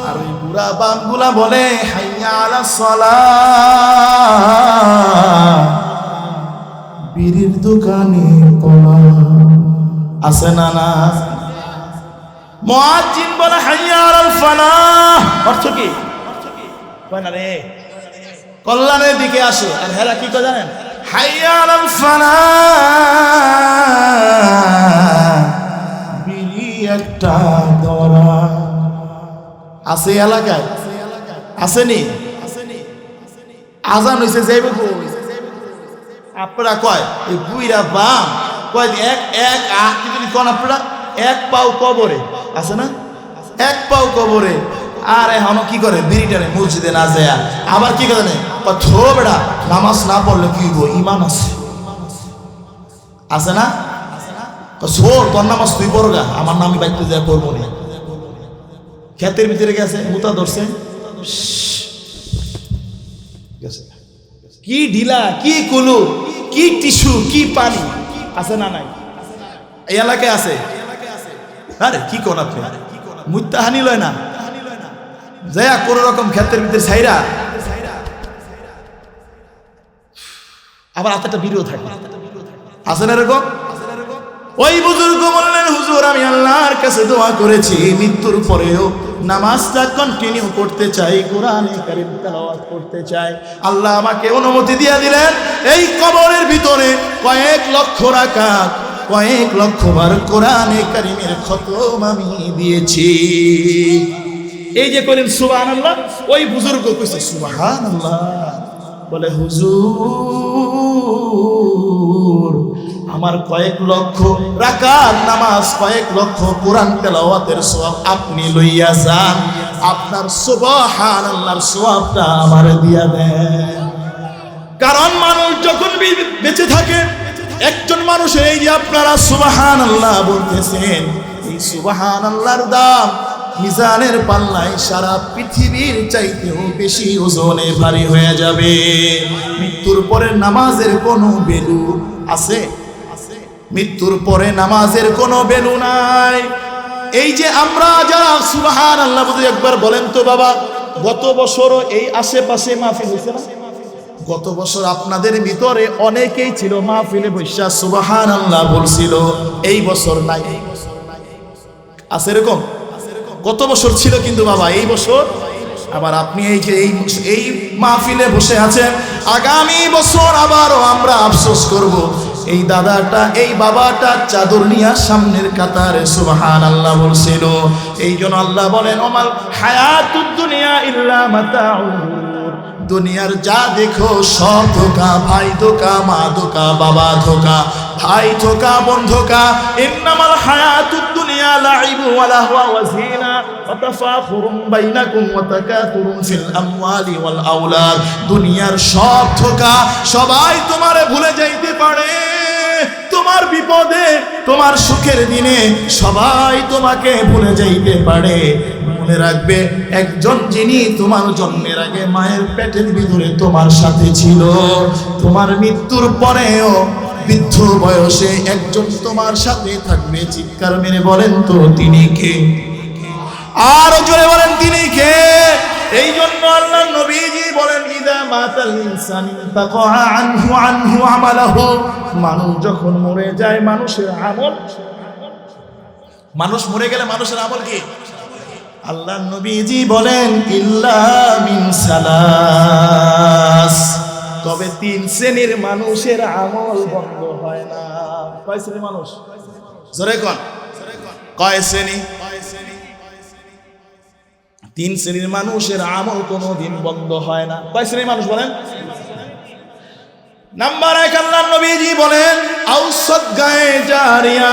আর ওই বুড়া বামগুলা বলে, হাইয়া আলাস সালাহ, বিড়ির দোকানে পড়া, আছে না? না? মুয়াজ্জিন বলে, হাইয়া আলাল ফালাহ, অর্থ কি? কয় না রে, কল্যাণের দিকে আসো। আর হেরা কি কয় জানেন? হাইয়া আলাল ফালাহ, বিড়ি একটা ধরা। আছে এলাকায়? আসেনি? আজান হইছে, যাইবে কই? আপনারা কয় এই বুইরা বাম কয়, এক যদি কোন আপনারা এক পাও কবরে, আছে না? এক পাও কবরে। আর এখন কি করে, বিড়িটারে মসজিদে না যায়, আবার কি করে, থো বেড়া, নামাজ না পড়লে কি হইব, ইমান আছে, আছে না? সোর তোর নামাজ তুই পড়গা, আমার নামই বাইতে যায় পড়বো না। ক্ষেতের ভিতরে গেছে, মুতা ধরছে, কি ঢিলা, কি কুলু, কি টিস্যু, কি পানি, আছে না? নাই? এই এলাকায় আছে? আরে কি কোন আপনি মুত্তা হানি লয় না, যায়া কোন রকম ক্ষেতের ভিতরে ছাইরা, আবার হাতে বিড়িও থাকে, আছে না এরকম? ওই বুজুর্গ বললেন, হুজুর, আমি আল্লাহর কাছে দোয়া করেছি, মৃত্যুর পরেও নামাজটা কন্টিনিউ করতে চাই, কোরআনে কারিম তেলাওয়াত করতে চাই। আল্লাহ আমাকে অনুমতি দিয়ে দিলেন, এই কবরের ভিতরে কয়েক লক্ষ রাকাত, কয়েক লক্ষ বার কোরআনে কারিমের খতম আমি দিয়েছি। এই যে করেন সুবহানাল্লাহ, ওই বুজুর্গ কইছে সুবহানাল্লাহ, বলে, হুজুর, আমার কয়েক লক্ষ রাকাত নামাজ, কয়েক লক্ষ কোরআন তেলাওয়াতের সওয়াব আপনি লইয়া যান, আপনার সুবহানাল্লাহর সওয়াবটা আমার দিয়া দেন। কারণ মানুষ যখন বেঁচে থাকে, একজন মানুষের এই যে আপনারা সুবহানাল্লাহ বলতেছেন, এই সুবহানাল্লাহর দাম মিজানের পাল্লায় সারা পৃথিবীর চাইতেও বেশি ওজনে ভারী হয়ে যাবে। মৃত্যুর পরে নামাজের কোনো ভ্যালু আছে? মৃত্যুর পরে নামাজের কোনো ভ্যালু নাই। এই যে আমরা যারা সুবহানাল্লাহ বলি, একবার বলেন তো বাবা, গত বছরও এই আশেপাশে মাহফিল হয়েছে না? গত বছর আপনাদের ভিতরে অনেকেই ছিল মাহফিলে বসে সুবহানাল্লাহ বলছিল, এই বছর নাই। আছে এরকম? গত বছর ছিল কিন্তু বাবা এই বছর আবার আপনি এই যে এই মাহফিলে বসে আছেন, আগামী বছর আবারও আমরা আফসোস করব। এই দাদাটা এই বাবাটা চাদর নিয়ে সামনের কাতারে সুবহানাল্লাহ বলছিল। এই জন্য আল্লাহ বলেন, ওমাল হায়াতুদ দুনিয়া ইল্লা মাতাউল, দুনিয়ার যা দেখো সব ধোকা, ভাই ধোকা, মা ধোকা, বাবা ধোকা, ভাই ধোকা, বোন ধোকা। ইন্নামাল হায়াতুদ দুনিয়া লাইবু ওয়া লাহওয়া ওয়া জিনা ওয়া তাফাখুরুম বাইনাকুম ওয়া তাকাতুরুম ফিল আমওয়ালি ওয়াল আওলাদ। দুনিয়ার সব ধোকা, সবাই তোমারে ভুলে যাইতে পারে। তোমার বিপদে, তোমার সুখের দিনে সবাই তোমাকে ভুলে যাইতে পারে। মনে রাখবে, একজন যিনি তোমার জন্মের আগে মায়ের পেটের ভিতরে তোমার সাথে ছিল, তোমার মৃত্যুর পরেও বৃদ্ধ বয়সে একজন তোমার সাথে থাকবে। চিৎকার মেরে বলেন তো তিনি কে? আর জোরে বলেন তিনি কে? এই জন্য আল্লাহ নবীজি বলেন, ইদা মাতাল ইনসানু তাকা আনহু আমালাহু। মানুষ যখন মরে যায়, মানুষের আমল, মানুষ মরে গেলে মানুষের আমল কি? আল্লাহ নবীজি বলেন, ইল্লা মিন সালাস, তবে 3 শ্রেণীর মানুষের আমল বন্ধ হয় না। কয় শ্রেণীর মানুষ? জোরে কোন, কয় শ্রেণী? 3 শ্রেণীর মানুষের আমল কোনোদিন বন্ধ হয় না। কয় শ্রেণীর মানুষ বলেন? নাম্বার 1, আল্লাহ নবীজি বলেন, আও সাদগায়ে জারিয়া,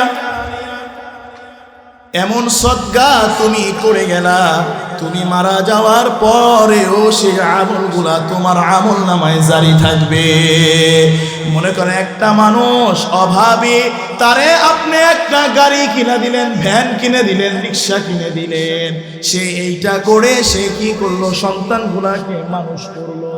এমন সদকা তুমি করে গেলা, তুমি মারা যাওয়ার পরেও সেই আমলগুলা তোমার আমল নামায় জারি থাকবে। মনে করেন একটা মানুষ অভাবী, তারে আপনি একটা গাড়ি কিনে দিলেন, ভ্যান কিনে দিলেন, রিক্সা কিনে দিলেন, সে এইটা করে সে কি করলো? সন্তানগুলাকে মানুষ করলো।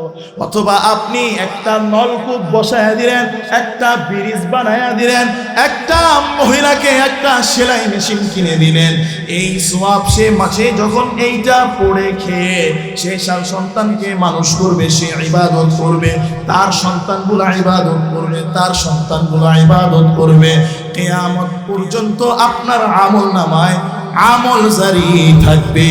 অথবা আপনি একটা নলকূপ বসায়া দিলেন, একটা ব্রিজ বানায়া দিলেন, একটা মহিলাকে একটা সেলাই মেশিন কিনে দিলেন। এই সওয়াব সে মাঝে যখন এইটা পড়ে খেয়ে সে সন্তানকে মানুষ করবে, সে ইবাদত করবে, তার সন্তানগুলা ইবাদত করবে, তার সন্তানগুলা ইবাদত করবে, কিয়ামত পর্যন্ত আপনার আমল নামায় আমল জারি থাকবে।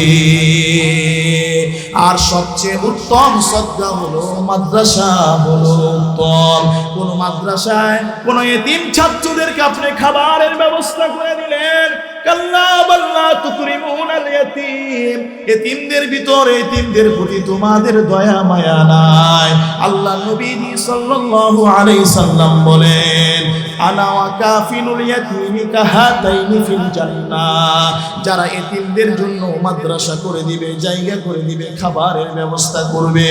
আর সবচেয়ে উত্তম সদকা হলো মাদ্রাসা হলো উত্তম। কোন মাদ্রাসায় কোন এতিম ছাত্রদেরকে আপনি খাবারের ব্যবস্থা করে দিলেন, কাল্লা বাল্লা তুকরিমুনাল ইয়াতীম, এতিমদের ভিতরে এতিমদের প্রতি তোমাদের দয়া মায়া নাই। আল্লাহ নবী সাল্লাল্লাহু আলাইহি সাল্লাম বলেন, আনা ওয়া কাফিনুল ইয়াতীমি কাহাতাইনি ফিল জান্নাহ। যারা এতিমদের জন্য মাদ্রাসা করে দিবে, জায়গা করে দিবে, খাবারের ব্যবস্থা করবে,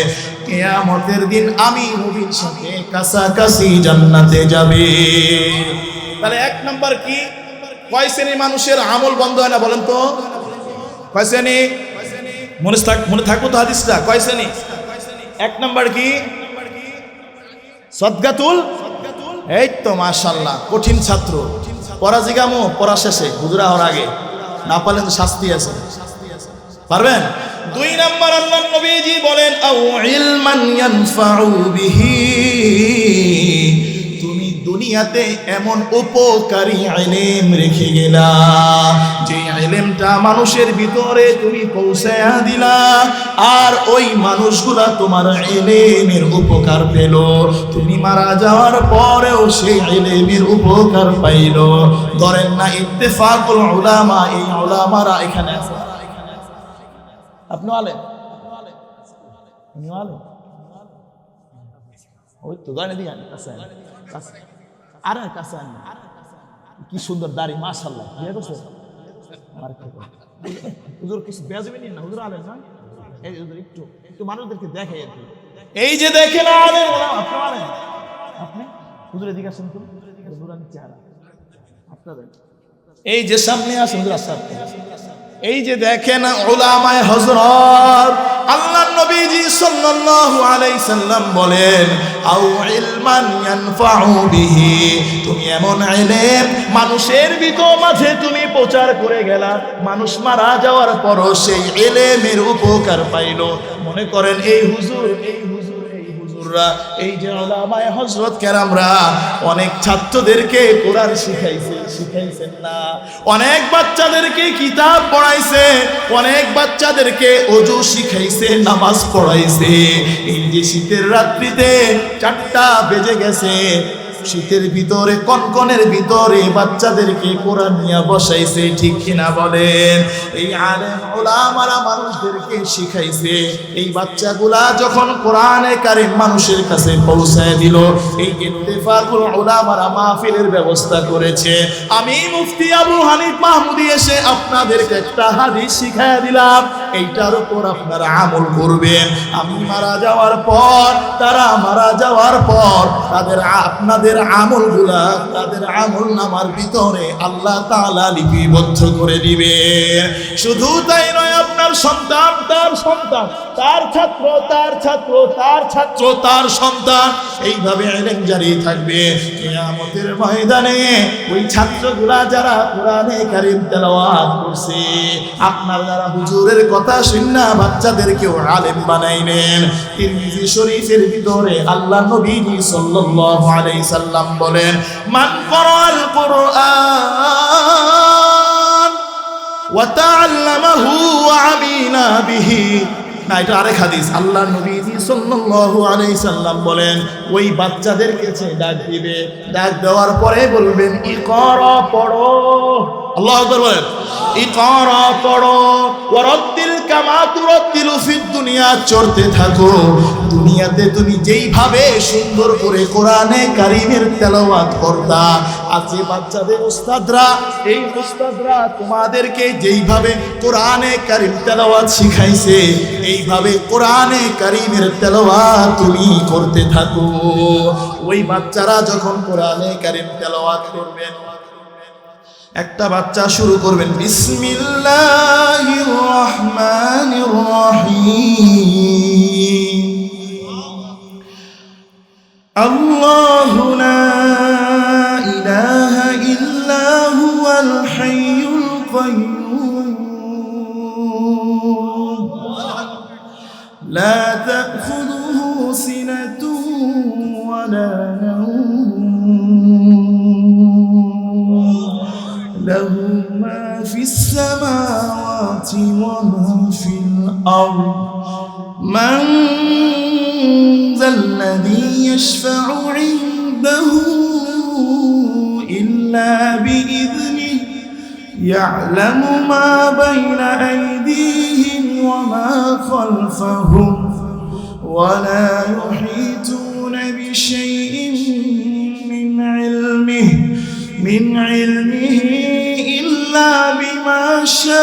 কিয়ামতের দিন আমি নবীর সাথে কাছাকাছি জান্নাতে যাবে। তাহলে 1 নাম্বার কি? কয় শ্রেণীর মানুষের আমল বন্ধ হয় না বলেন তো? কয় শ্রেণী? মনে থাকবো তো হাদিসটা? কয় শ্রেণী? 1 নাম্বার কি? সদকাতুল, এই তো মাশাআল্লাহ, কঠিন ছাত্র, পড়া জিগামো, পড়া শেষে হুজুরা হওয়ার আগে না পারলে তো শাস্তি আছে, পারবেন? 2 নাম্বার আল্লাহ নবীজি বলেন, আউ ইলমান ইয়ানফাউ বিহি, তুমি দুনিয়াতে এমন উপকারী ইলম রেখে গেলা, যে ইলমটা মানুষের ভিতরে তুমি পৌঁছায়া দিলা, আর ওই মানুষগুলা তোমার ইলমের উপকার পেল, তুমি মারা যাওয়ার পরেও সেই ইলমের উপকার পাইল। ধরেন না ইত্তেফাকুল উলামা, এই উলামারা এখানে আছে, আপনি আলেম, আপনি আলেম, ওই তো গানে দিয়ে কাছে আর কাছে, কি সুন্দর দাড়ি মাশাআল্লাহ, বিয়ে করছে হুজুর, কিছু বেয়াদবি নিন না, হুজুর আলেম না, এই হুজুর একটু একটু মানুষদেরকে দেখে আর কি। এই যে দেখেন আলেম, আপনি আলেম, আপনি হুজুর এদিকে আসেন তো, নুরানি চেহারা আপনাদের, এই যে সামনে আসেন হুজুর, আসেন, এই যে দেখেন উলামায়ে হযরত, আল্লাহর নবীজি সাল্লাল্লাহু আলাইহি সাল্লাম বলেন আউ ইলমান ইয়ানফাউ বিহি, তুমি এমন ইলম মানুষের মাঝে তুমি প্রচার করে গেলা, মানুষ মারা যাওয়ার পরও সেই ইলমের উপকার পাইলো। মনে করেন এই হুজুররা, এই যে উলামায়ে হযরত কেরামরা অনেক ছাত্রদেরকে কোরআন শিখাইছেন না, অনেক বাচ্চাদেরকে কিতাব পড়াইছে, অনেক বাচ্চাদেরকে ওযু শিখাইছে, নামাজ পড়াইছে। এই যে শীতের রাত্রিতে 4টা বেজে গেছে, শীতের ভিতরে কনকনের ভিতরে বাচ্চাদেরকে কোরআন নিয়ে বসাইছে, ঠিক কিনা বলেন? এই আলেম উলামারা মানুষদেরকে শিখাইছে। এই বাচ্চাগুলা যখন কোরআনে কারীম মানুষের কাছে পৌঁছায় দিল, এই ইত্তেফাকুল উলামারা মাহফিলের ব্যবস্থা করেছে। আমি মুফতি আবু হানিফ মাহমুদি এসে আপনাদেরকে একটা হাদিস শিখাইয়া দিলাম, এইটার উপর আপনারা আমল করবেন। আমি মারা যাওয়ার পর, তারা মারা যাওয়ার পর আপনাদের আমলগুলা, তাদের আমল নামার ভিতরে আল্লাহ তাআলা লিপিবদ্ধ করে দিবেন। শুধু তাই নয়, আপনার সন্তান, তার সন্তান, তার ছাত্র, তার ছাত্র, তার ছাত্র, তার সন্তান, এইভাবে ইলম জারি থাকবে। কিয়ামতের ময়দানে ওই ছাত্রগুলা যারা কোরআনে কারীম তেলাওয়াত করছে, আপনার যারা হুজুরের কথা শুননা বাচ্চাদেরকেও আলেম বানাইলেন। তিরমিজি শরীফের ভিতরে আল্লাহ নবীজি সাল্লাল্লাহু আলাইহি সাল্লাম বলেন মান ক্বারাআল কুরআন ওয়া তাআল্লামাহু ওয়া আমিলা বিহি। না, এটা আরেক হাদিস। আল্লাহ নবীজি সাল্লাল্লাহু আলাইহি সাল্লাম বলেন ওই বাচ্চাদের কাছে ডাক দিবে, ডাক দেওয়ার পরে বলবেন ইকরা, পড়ো। আল্লাহু আকবার বলেন, ইকরা, পড়ো। ওয়ারাত্তিল কামা তুরাত্তিলু ফিদ দুনিয়া, চড়তে থাকো দুনিয়াতে তুমি যেইভাবে সুন্দর করে কোরআনে কারীমের তেলাওয়াত করতা। আছে বাচ্চাদের উস্তাদরা, এই উস্তাদরা তোমাদেরকে যেইভাবে কোরআনে কারীম তেলাওয়াত শিখাইছে, এইভাবে কোরআনে কারীমের তেলাওয়াত তুমি করতে থাকো। ওই বাচ্চারা যখন কোরআনে কারীম তেলাওয়াত করবেন, একটা বাচ্চা শুরু করবেন বিসমিল্লাহির রহমানির রহিম, আল্লাহু লা ইলাহা ইল্লা হুয়াল হাইয়ুল কাইয়্যুম লা তা'খুযুহু সিনাতুন ওয়া লা له ما في السماوات وما في الأرض من ذا الذي يشفع عنده إلا بإذنه يعلم ما بين أيديهم وما خلفهم ولا يحيطون بشيء من علمه إلا بما شاء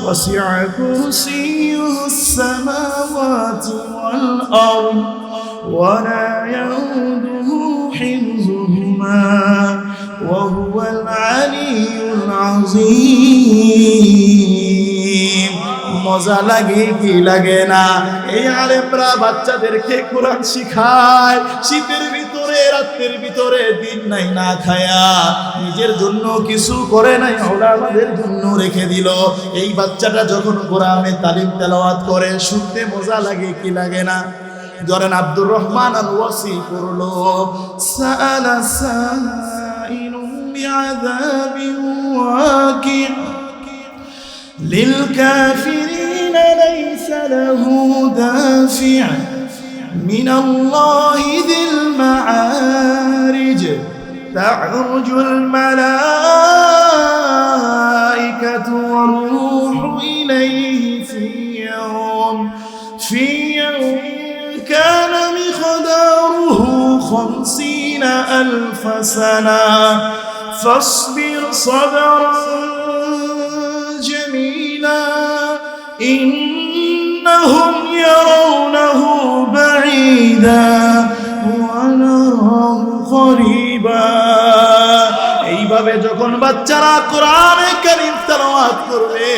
وسع كرسيه السماوات والأرض ولا يؤوده حفظهما وهو العلي العظيم। মজা লাগে কি লাগে না? এই আলেমরা বাচ্চাদেরকে কোরআন শিখায়, শীতের ভিতরে, রাতের ভিতরে, দিন নাই না খায়া, নিজের জন্য কিছু করে নাই, ওলামাদের জন্য রেখে দিল। এই বাচ্চাটা যখন কোরআনে তালিম তেলাওয়াত করে, শুনতে মজা লাগে কি লাগে না? ধরেন আব্দুর রহমান আল ওয়াসি পড়লো সাআলা সাইলুম বিআযাবিন ওয়াকি' للكافرين ليس له دافع من الله ذي المعارج تعرج الملائكة والروح إليه في يوم كان مقداره 50,000 سنة فاصبر صبرا جميلا إنهم يرونه بعيدا ونراه قريبا। এইভাবে যখন যখন বাচ্চারা কোরআনে কারীম তেলাওয়াত করবে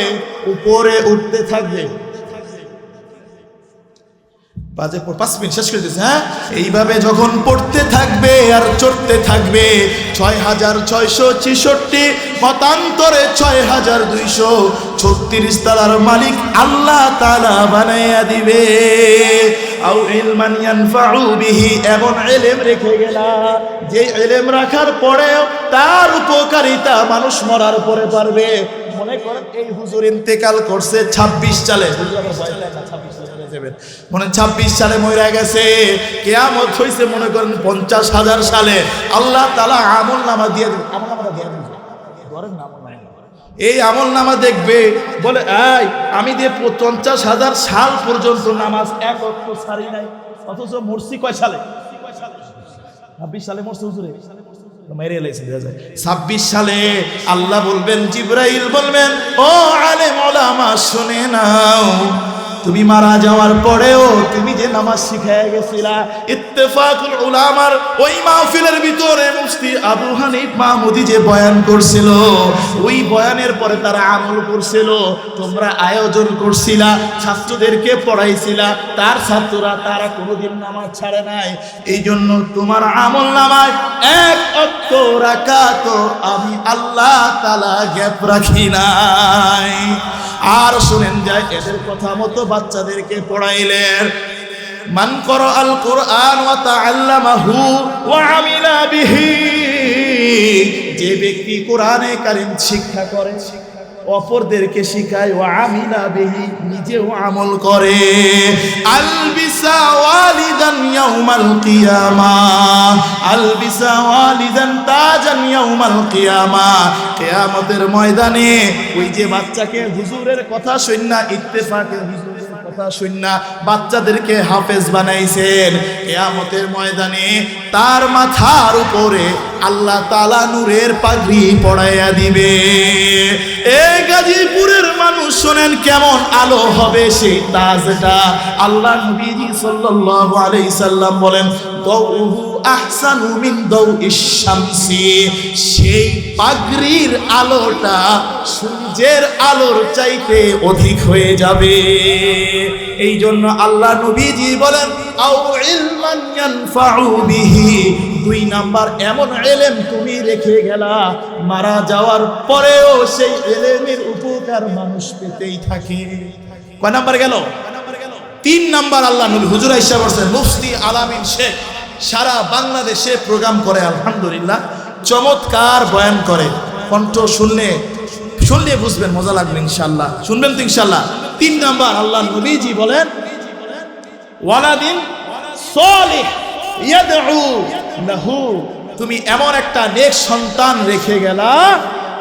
উপরে উঠতে থাকবে। 5 মিনিট শেষ করে দিয়েছে। হ্যাঁ, এইভাবে যখন পড়তে থাকবে আর চড়তে থাকবে 6666 মতান্তরে 6236 তালার মালিক আল্লাহ তাআলা বানাইয়া দিবে। আও ইলমান ইয়ানফাউ বিহি, এমন ইলম রেখে গেলা যে ইলম রাখার পরেও তার উপকারিতা মানুষ মরার পরে পারবে। মনে করেন এই হুজুর ইন্তেকাল করছে 26 সালে, মনে 26 সালে মরে গেছে, কিয়ামত হইছে মনে করেন 50,000 সালে, আল্লাহ তাআলা আমল নামা দিয়ে দিবে। আমল নামা ধরেন না, এই আমল নামা দেখবে, বলে এই আমি দিয়ে 50,000 সাল পর্যন্ত নামাজ এক ওয়াক্ত ছাড়ি নাই, অথচ মরছি কয় সালে? 26 সালে মরছে হুজুরে, মেরে এলাইছে 26 সালে। আল্লাহ বলবেন, জিবরাইল বলবেন, ও আলেম ওলামা শুনে নাও, তুমি মারা যাওয়ার পরেও তুমি যে নামাজ শিখায় গেছিলা। ইত্তেফাকুল উলামার ওই মাহফিলের ভিতরে মুফতি আবু হানিফ মাহমুদি যে বয়ান করছিল, ওই বয়ানের পরে তারা আমল করছিল। তোমরা আয়োজন করছিলা, ছাত্রদেরকে পড়াইছিলা, তার ছাত্ররা তারা কোনোদিন নামাজ ছাড়ে নাই। এই জন্য তোমার আমল নামায় এক ওয়াক্ত রাকাত আমি আল্লাহ তাআলা গ্যাপ রাখি নাই। আর শুনেন যায়, এদের কথা মতো বাচ্চাদেরকে পড়াইলেন। মান ক্বারাআল কুরআন ওয়া তাআল্লামাহু ওয়া আমিলা বিহি, যে ব্যক্তি কোরআনে কারীম শিক্ষা করে, অপরদেরকে শিখায়, ওয়া আমিলা বিহি, নিজেও আমল করে। আলবিসা ওয়ালিদান ইয়াউমাল কিয়ামাহ, আলবিসা ওয়ালিদান তাজান ইয়াউমাল কিয়ামাহ, কিয়ামতের ময়দানে ওই যে বাচ্চাকে হুজুরের কথা শুননা, ইত্তেফাকের হুজুরের কথা শুননা বাচ্চাদেরকে হাফেজ বানাইছেন, কিয়ামতের ময়দানে তার মাথার উপরে আল্লাহ তাআলা নূরের পাগড়ি পড়াইয়া দিবে। এই গাজীপুরের মানুষ শোনেন কেমন আলো হবে সেই তাজটা। আল্লাহ নবীজি সাল্লাল্লাহু আলাইহি সাল্লাম বলেন, দাউহু আহসানু মিন দাউইশ শামসি, সেই পাগড়ির আলোটা সূর্যের আলোর চাইতে অধিক হয়ে যাবে। এই জন্য আল্লাহ নবীজি বলেন, আও ইলমান ইয়ানফাউ বিহি, 2 নাম্বার এমন ইলম তুমি রেখে গেলা, মারা যাওয়ার পরেও সেই ইলমের উপকার মানুষ পেতেই থাকে। কয় নাম্বার গেল? 3 নাম্বার আল্লাহ নবী হুজুর আয়েশা বলছেন, মুফতি আলামিন শেখ সারা বাংলাদেশে প্রোগ্রাম করে, আলহামদুলিল্লাহ চমৎকার বয়ান করে। কণ্ঠ শুনলে বুঝবেন, মজা লাগবে ইনশাআল্লাহ, শুনবেন তো ইনশাআল্লাহ। 3 নাম্বার আল্লাহ নবীজি বলেন, ওয়ালাদিন সালিহ ইয়াদউ লাহু, তুমি এমন একটা নেক সন্তান রেখে গেলা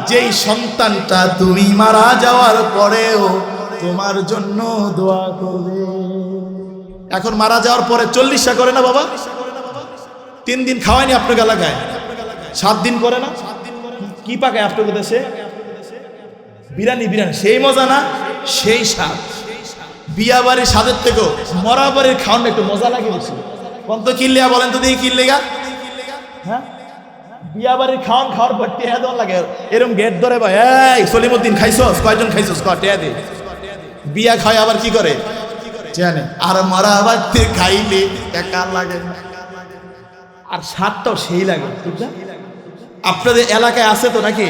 যেই সন্তানটা তুমি মারা যাওয়ার পরেও তোমার জন্য দোয়া করবে। এখন মারা যাওয়ার পরে 40টা করে না বাবা? 3 দিন খাওয়ায়নি আপনাকে এলাকায়, 7 দিন করে না? কি পাকায় আপনাদের দেশে? বিরিয়ানি, সেই মজা না, সেই স্বাদ। বিয়া বাড়ির স্বাদের থেকেও মরা বাড়ির খাওয়ানো একটু মজা লাগে বেশি। কোন তো কিল্লিয়া বলেন তো দেখি, কিল্লেগা? হ্যাঁ, বিয়া বাড়ির খাওয়ার পর টেয়া দেওয়া লাগে, এরকম গেট ধরে ভাই, এই সলিমুদ্দিন খাইছস, কয়জন খাইছস, টেয়া দে। বিয়া খায় আবার কি করে জানে, আর মরা বাড়িতে খাইলে একা লাগে আর স্বাদটাও সেই লাগে, ঠিক না? আপনাদের এলাকায় আছে তো নাকি?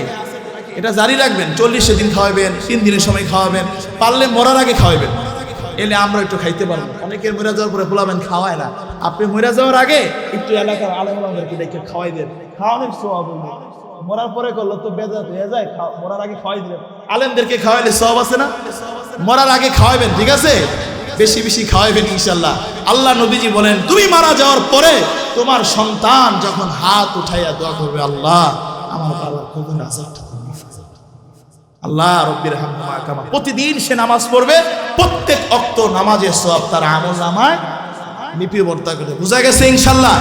এটা জারি রাখবেন, 40 দিন খাওয়াবেন, 3 দিনের সময় খাওয়াবেন, পারলে মরার আগে খাওয়াবেন, এলে আমরা একটু খাইতে পারবো। অনেকের মরে যাওয়ার পরে বলাবেন খাওয়ায় না, আপনি মরে যাওয়ার আগে একটু এলাকার আলেমদেরকে দেখে খাওয়াই দেন, খাওয়ানোর সওয়াব হবে। মরার পরে করলো তো বেজাত হয়ে যায়, মরার আগে খাওয়াই দিলেন। আলেমদেরকে খাওয়াইলে সওয়াব আছে না? মরার আগে খাওয়াবেন, ঠিক আছে? বেশি বেশি খাওয়াইবেন ইনশাআল্লাহ। আল্লাহ নবীজি বলেন, তুমি মারা যাওয়ার পরে তোমার সন্তান যখন হাত উঠাইয়া দোয়া করবে, আল্লাহ আমার বাবার কবুল আযাবটা, আল্লাহ রব্বির হামহুমা কামা, প্রতিদিন সে নামাজ পড়বে, প্রত্যেক ওয়াক্ত নামাজের সওয়াব তার আমল নামায় লিপিবদ্ধ করে। বুঝা গেছে ইনশাআল্লাহ?